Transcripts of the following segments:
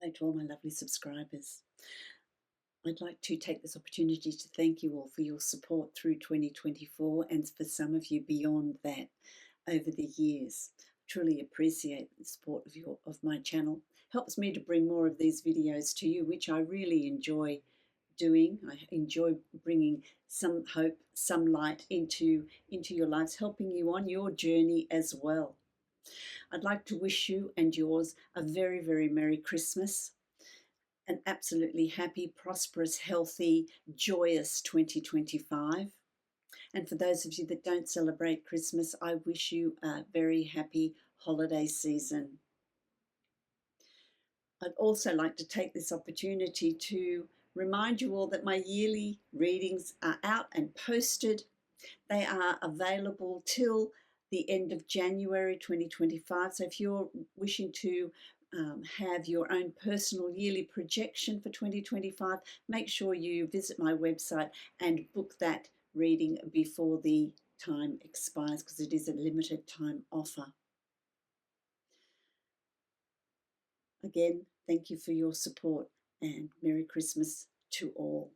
Hello to all my lovely subscribers. I'd like to take this opportunity to thank you all for your support through 2024 and for some of you beyond that over the years. Truly appreciate the support of my channel. Helps me to bring more of these videos to you, which I really enjoy doing. I enjoy bringing some hope, some light into your lives, helping you on your journey as well. I'd like to wish you and yours a very, very Merry Christmas, an absolutely happy, prosperous, healthy, joyous 2025. And for those of you that don't celebrate Christmas, I wish you a very happy holiday season. I'd also like to take this opportunity to remind you all that my yearly readings are out and posted. They are available till the end of January 2025. So if you're wishing to have your own personal yearly projection for 2025, make sure you visit my website and book that reading before the time expires, because it is a limited time offer. Again, thank you for your support and Merry Christmas to all.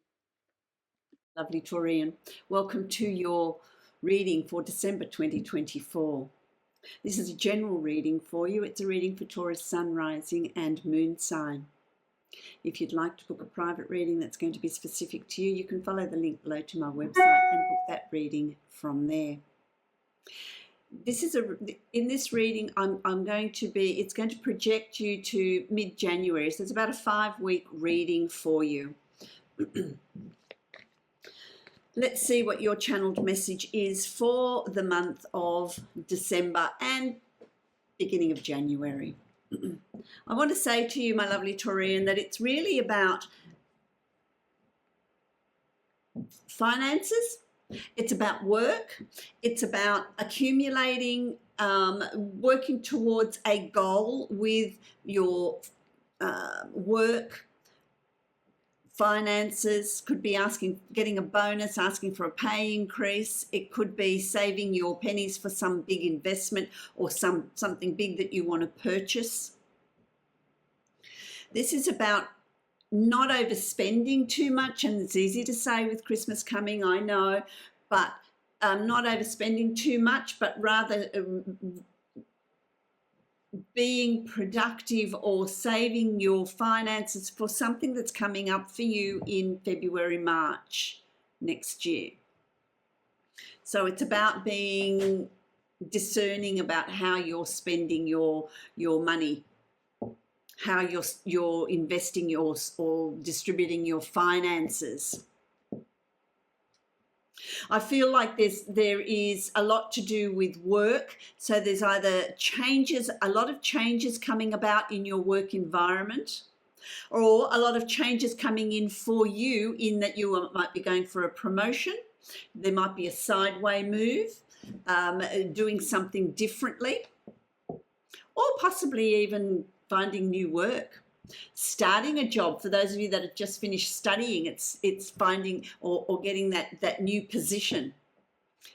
Lovely Taurian, welcome to your reading for December 2024. This is a general reading for you. It's a reading for Taurus Sun, Rising and Moon sign. If you'd like to book a private reading that's going to be specific to you, you can follow the link below to my website and book that reading from there. In this reading, it's going to project you to mid-January. So it's about a 5-week reading for you. Let's see what your channeled message is for the month of December and beginning of January. I want to say to you, my lovely Taurian, that it's really about finances. It's about work. It's about accumulating, working towards a goal with your work. Finances could be getting a bonus, asking for a pay increase. It could be saving your pennies for some big investment or something big that you want to purchase. This is about not overspending too much, and it's easy to say with Christmas coming, I know, but not overspending too much, but rather being productive or saving your finances for something that's coming up for you in February, March next year. So it's about being discerning about how you're spending your money, how you're investing or distributing your finances. I feel like there is a lot to do with work. So there's either a lot of changes coming about in your work environment, or a lot of changes coming in for you, in that you might be going for a promotion. There might be a sideways move, doing something differently, or possibly even finding new work. Starting a job. For those of you that have just finished studying, it's finding or getting that new position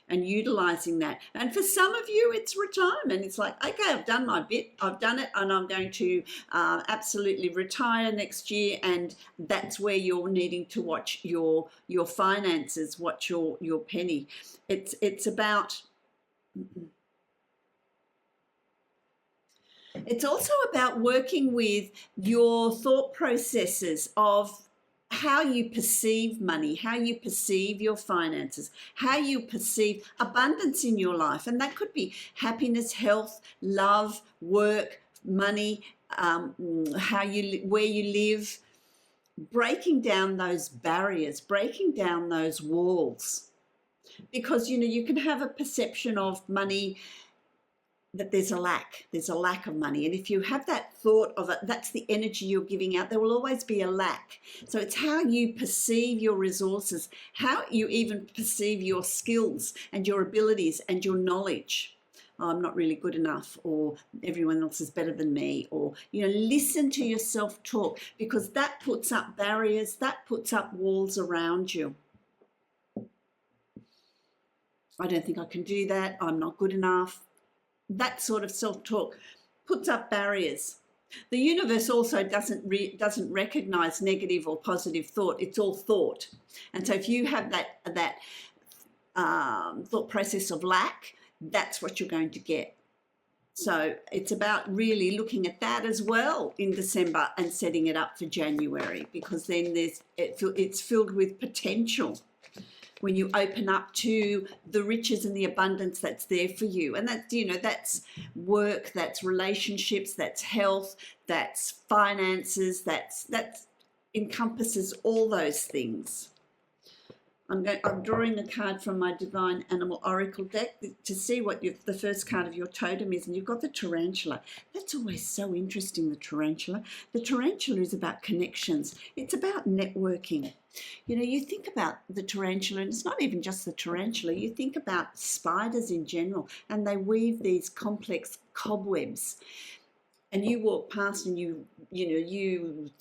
and utilizing that. And for some of you, it's retirement. It's like, okay, I've done my bit, I've done it, and I'm going to absolutely retire next year. And that's where you're needing to watch your finances, watch your penny. It's about. It's also about working with your thought processes of how you perceive money, how you perceive your finances, how you perceive abundance in your life. And that could be happiness, health, love, work, money, where you live, breaking down those barriers, breaking down those walls. Because, you can have a perception of money that there's a lack of money. And if you have that thought of it, that's the energy you're giving out. There will always be a lack. So it's how you perceive your resources, how you even perceive your skills and your abilities and your knowledge. Oh, I'm not really good enough, or everyone else is better than me, or, listen to your self-talk, because that puts up barriers, that puts up walls around you. I don't think I can do that. I'm not good enough. That sort of self-talk puts up barriers. The universe also doesn't recognize negative or positive thought. It's all thought. And so if you have that thought process of lack, that's what you're going to get. So it's about really looking at that as well in December and setting it up for January, because then it's filled with potential when you open up to the riches and the abundance that's there for you. And that's, that's work, that's relationships, that's health, that's finances, that encompasses all those things. I'm drawing a card from my Divine Animal Oracle deck to see what the first card of your totem is, and you've got the Tarantula. That's always so interesting, the Tarantula. The Tarantula is about connections. It's about networking. You think about the tarantula, and it's not even just the tarantula. You think about spiders in general, and they weave these complex cobwebs. And you walk past and you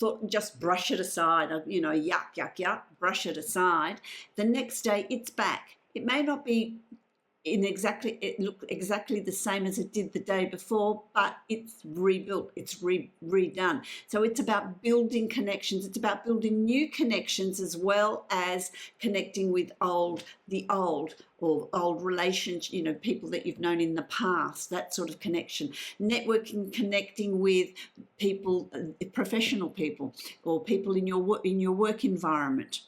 thought just brush it aside, yuck, brush it aside. The next day it's back. It may not be look exactly the same as it did the day before, but it's rebuilt, it's redone. So it's about building connections. It's about building new connections, as well as connecting with the old relations, people that you've known in the past, that sort of connection. Networking, connecting with people, professional people, or people in your work environment.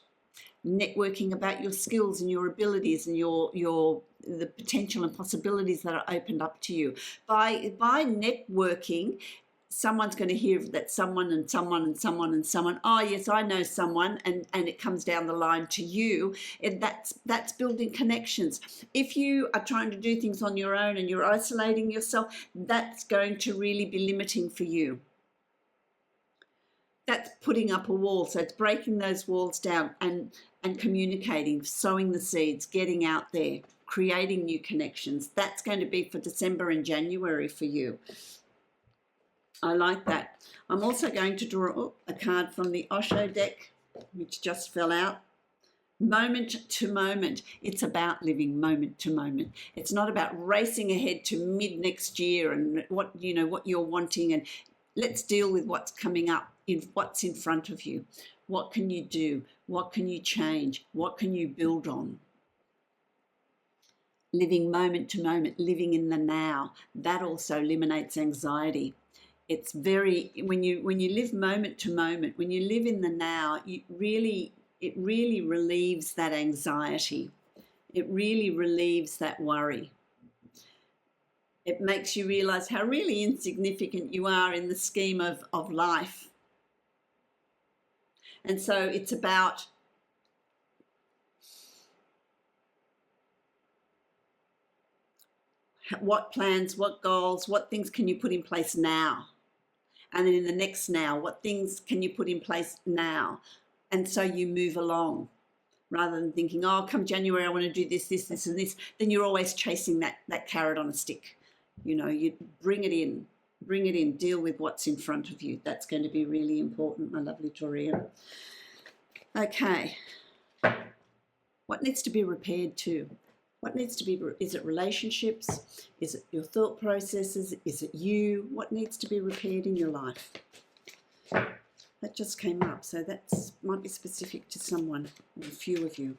Networking about your skills and your abilities and the potential and possibilities that are opened up to you. By networking, someone's going to hear that someone and someone and someone and someone, oh yes, I know someone, and it comes down the line to you. And that's building connections. If you are trying to do things on your own and you're isolating yourself, that's going to really be limiting for you. That's putting up a wall. So it's breaking those walls down and communicating, sowing the seeds, getting out there, creating new connections. That's going to be for December and January for you. I like that. I'm also going to draw a card from the Osho deck, which just fell out. Moment to moment. It's about living moment to moment. It's not about racing ahead to mid next year and what you're wanting, and let's deal with what's coming up, what's in front of you. What can you do? What can you change? What can you build on? Living moment to moment, living in the now. That also eliminates anxiety. It's when you live moment to moment, when you live in the now, it really relieves that anxiety. It really relieves that worry. It makes you realize how really insignificant you are in the scheme of life. And so it's about what plans, what goals, what things can you put in place now? And then in the next now, what things can you put in place now? And so you move along, rather than thinking, oh, come January, I want to do this, this, and this. Then you're always chasing that carrot on a stick. You bring it in, deal with what's in front of you. That's going to be really important, my lovely Taurian. Okay. What needs to be repaired to? What needs to be, is it relationships? Is it your thought processes? Is it you? What needs to be repaired in your life? That just came up, so that might be specific to someone or a few of you.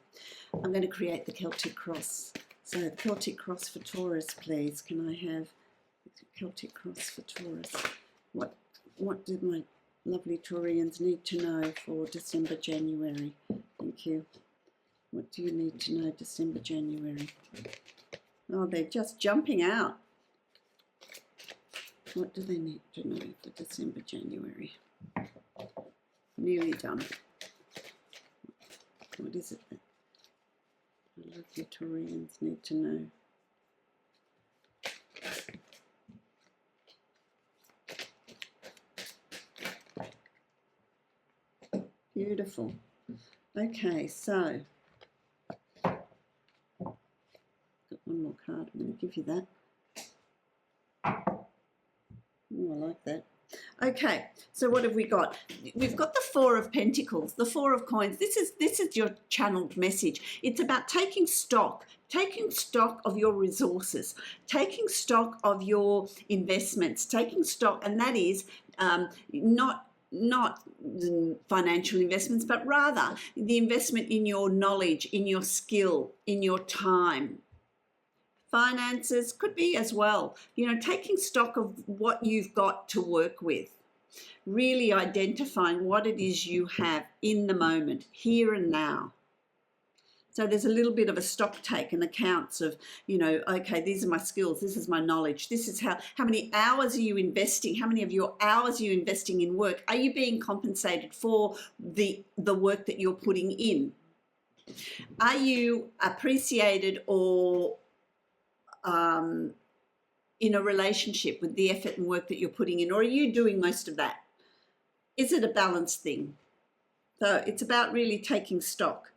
I'm going to create the Celtic cross. So the Celtic cross for Taurus, please. Can I have the Celtic cross for Taurus? What do my lovely Taurians need to know for December, January? Thank you. What do you need to know December, January? Oh, they're just jumping out. What do they need to know for December, January? Nearly done. What is it that my lovely Taurians need to know? Beautiful. Okay, so got one more card. I'm going to give you that. Oh, I like that. Okay, so what have we got? We've got the Four of Pentacles, the Four of Coins. This is your channeled message. It's about taking stock of your resources, taking stock of your investments, taking stock, and that is Not financial investments, but rather the investment in your knowledge, in your skill, in your time. Finances could be as well, taking stock of what you've got to work with, really identifying what it is you have in the moment, here and now. So there's a little bit of a stock take and accounts of, okay, these are my skills, this is my knowledge, this is how many hours are you investing, how many of your hours are you investing in work? Are you being compensated for the work that you're putting in? Are you appreciated or in a relationship with the effort and work that you're putting in, or are you doing most of that? Is it a balanced thing? So it's about really taking stock.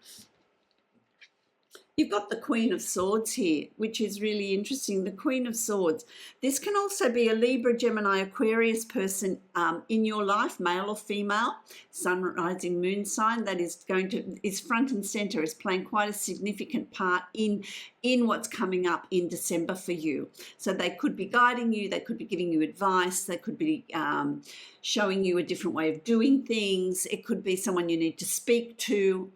You've got the Queen of Swords here, which is really interesting. The Queen of Swords. This can also be a Libra, Gemini, Aquarius person in your life, male or female, sun, rising, moon sign. That is is front and center, is playing quite a significant part in what's coming up in December for you. So they could be guiding you, they could be giving you advice, they could be showing you a different way of doing things. It could be someone you need to speak to.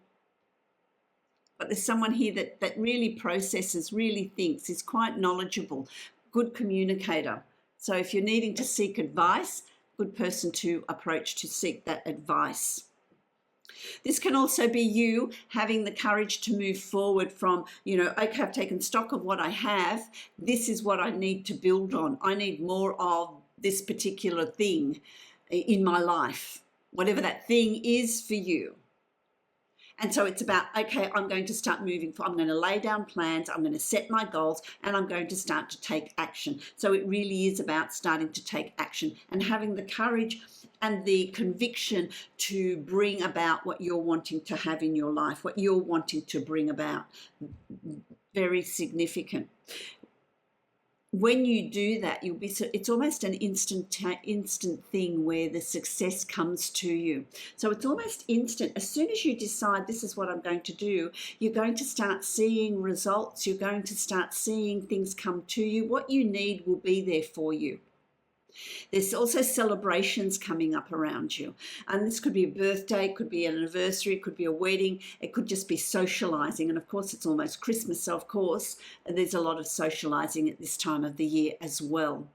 But there's someone here that really processes, really thinks, is quite knowledgeable, good communicator. So if you're needing to seek advice, good person to approach to seek that advice. This can also be you having the courage to move forward from, okay, I've taken stock of what I have. This is what I need to build on. I need more of this particular thing in my life, whatever that thing is for you. And so it's about, okay, I'm going to start moving forward. I'm going to lay down plans. I'm going to set my goals and I'm going to start to take action. So it really is about starting to take action and having the courage and the conviction to bring about what you're wanting to have in your life, what you're wanting to bring about. Very significant. When you do that, it's almost an instant thing where the success comes to you. So it's almost instant. As soon as you decide this is what I'm going to do, you're going to start seeing results. You're going to start seeing things come to you. What you need will be there for you. There's also celebrations coming up around you. And this could be a birthday, it could be an anniversary, it could be a wedding, it could just be socializing. And of course, it's almost Christmas, so of course, there's a lot of socializing at this time of the year as well.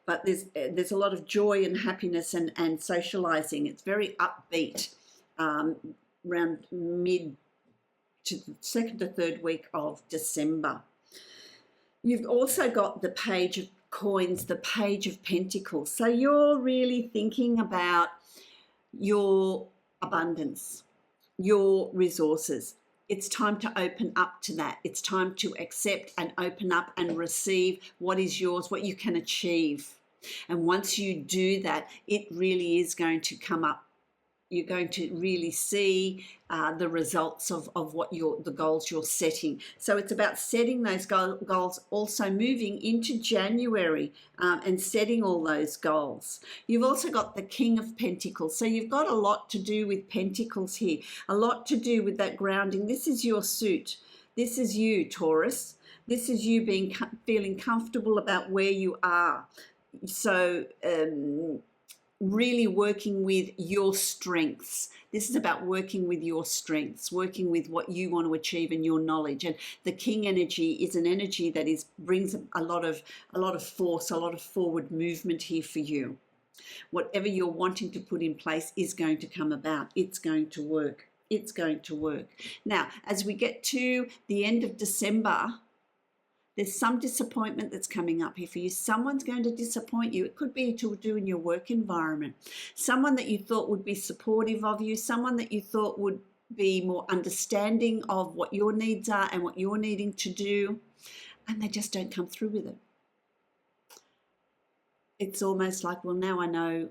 But there's a lot of joy and happiness and socializing. It's very upbeat around mid to the second to third week of December. You've also got the Page of Coins, the Page of Pentacles. So you're really thinking about your abundance, your resources. It's time to open up to that. It's time to accept and open up and receive what is yours, what you can achieve. And once you do that, it really is going to come up. You're going to really see the results of what the goals you're setting. So it's about setting those goals, also moving into January and setting all those goals. You've also got the King of Pentacles. So you've got a lot to do with Pentacles here, a lot to do with that grounding. This is your suit. This is you, Taurus. This is you feeling comfortable about where you are. So really working with your strengths. This is about working with your strengths, working with what you want to achieve and your knowledge. And the King energy is an energy that brings a lot of force, a lot of forward movement here for you. Whatever you're wanting to put in place is going to come about. It's going to work. It's going to work. Now, as we get to the end of December, there's some disappointment that's coming up here for you. Someone's going to disappoint you. It could be to do in your work environment. Someone that you thought would be supportive of you, someone that you thought would be more understanding of what your needs are and what you're needing to do, and they just don't come through with it. It's almost like, well, now I know,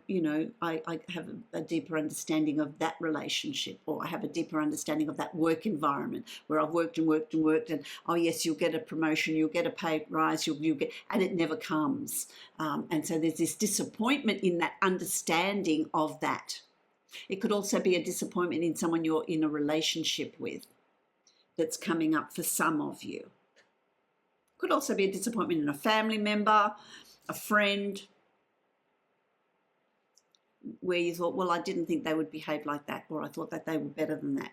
I have a deeper understanding of that relationship, or I have a deeper understanding of that work environment where I've worked and worked and worked, and oh yes, you'll get a promotion, you'll get a pay rise, you'll get, and it never comes. And so there's this disappointment in that understanding of that. It could also be a disappointment in someone you're in a relationship with that's coming up for some of you. Could also be a disappointment in a family member, a friend. where you thought, well, I didn't think they would behave like that, or I thought that they were better than that.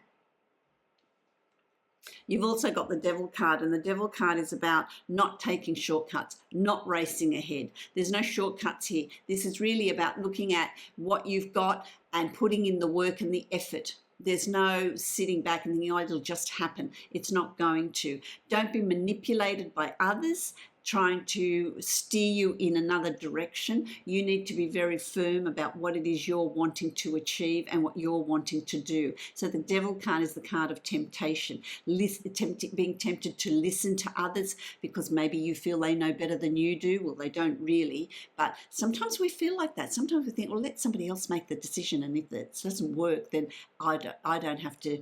You've also got the Devil card, and the Devil card is about not taking shortcuts, not racing ahead. There's no shortcuts here. This is really about looking at what you've got and putting in the work and the effort. There's no sitting back and thinking, oh, it'll just happen. It's not going to. Don't be manipulated by others trying to steer you in another direction. You need to be very firm about what it is you're wanting to achieve and what you're wanting to do. So the Devil card is the card of temptation, being tempted to listen to others because maybe you feel they know better than you do. Well, they don't really, but sometimes we feel like that. Sometimes we think, well, let somebody else make the decision, and if it doesn't work, then I don't have to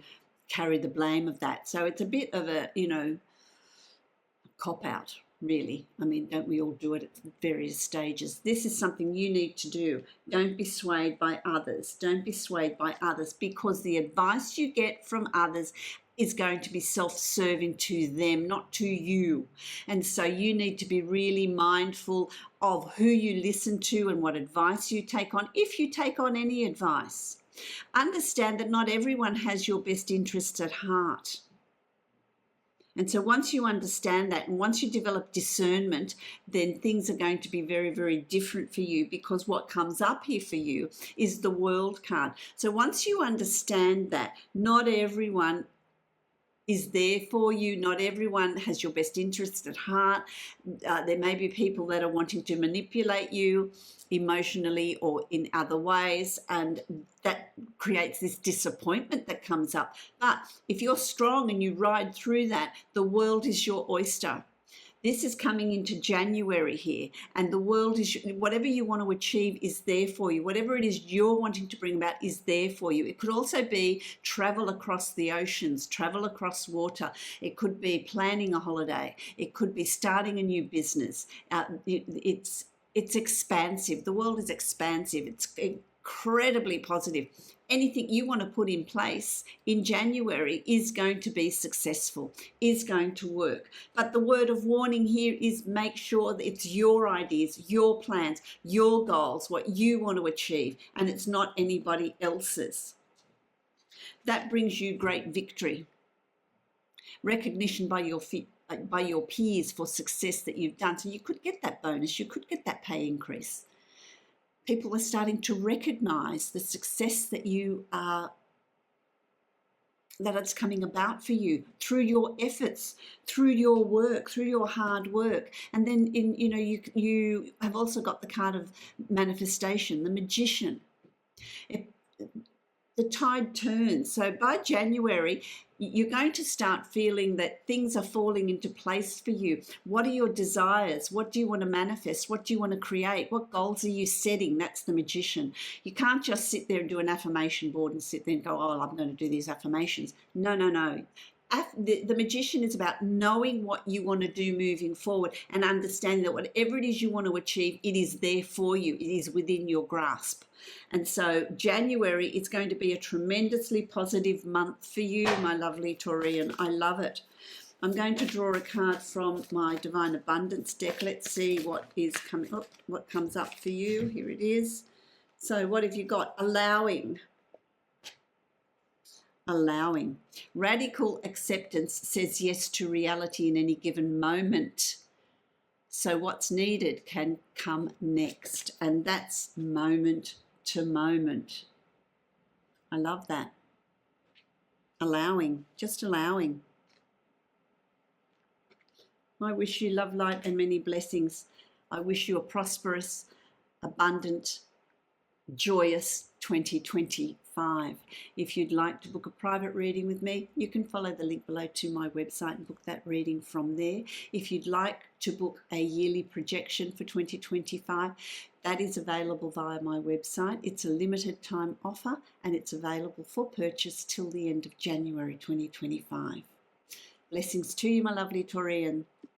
carry the blame of that. So it's a bit of a, cop-out. Really, I mean, don't we all do it at various stages? This is something you need to do. Don't be swayed by others. Don't be swayed by others, because the advice you get from others is going to be self-serving to them, not to you. And so you need to be really mindful of who you listen to and what advice you take on, if you take on any advice. Understand that not everyone has your best interests at heart. And so once you understand that, and once you develop discernment, then things are going to be very, very different for you, because what comes up here for you is the World card. So once you understand that not everyone is there for you, not everyone has your best interests at heart. There may be people that are wanting to manipulate you emotionally or in other ways, and that creates this disappointment that comes up. But if you're strong and you ride through that, the world is your oyster. This is coming into January here, and the world is, whatever you want to achieve is there for you. Whatever it is you're wanting to bring about is there for you. It could also be travel across the oceans, travel across water. It could be planning a holiday. It could be starting a new business. It's expansive. The world is expansive. It's incredibly positive. Anything you want to put in place in January is going to be successful, is going to work. But the word of warning here is make sure that it's your ideas, your plans, your goals, what you want to achieve, and it's not anybody else's. That brings you great victory. Recognition by your peers for success that you've done. So you could get that bonus, you could get that pay increase. People are starting to recognize the success that you are, that it's coming about for you through your efforts, through your work, through your hard work. And then you have also got the card of manifestation, the Magician. The tide turns. So by January, you're going to start feeling that things are falling into place for you. What are your desires? What do you want to manifest? What do you want to create? What goals are you setting? That's the Magician. You can't just sit there and do an affirmation board and sit there and go, oh, I'm going to do these affirmations. No. The Magician is about knowing what you want to do moving forward and understanding that whatever it is you want to achieve, it is there for you. It is within your grasp. And so January, it's going to be a tremendously positive month for you, my lovely Taurian. I love it. I'm going to draw a card from my Divine Abundance deck. Let's see what is coming up, what comes up for you. Here it is. So what have you got? Allowing. Radical acceptance says yes to reality in any given moment. So what's needed can come next, and that's moment to moment. I love that. Allowing, just allowing. I wish you love, light, and many blessings. I wish you a prosperous, abundant, joyous 2025. If you'd like to book a private reading with me, you can follow the link below to my website and book that reading from there. If you'd like to book a yearly projection for 2025, that is available via my website. It's a limited time offer, and it's available for purchase till the end of January 2025. Blessings to you, my lovely Taurian.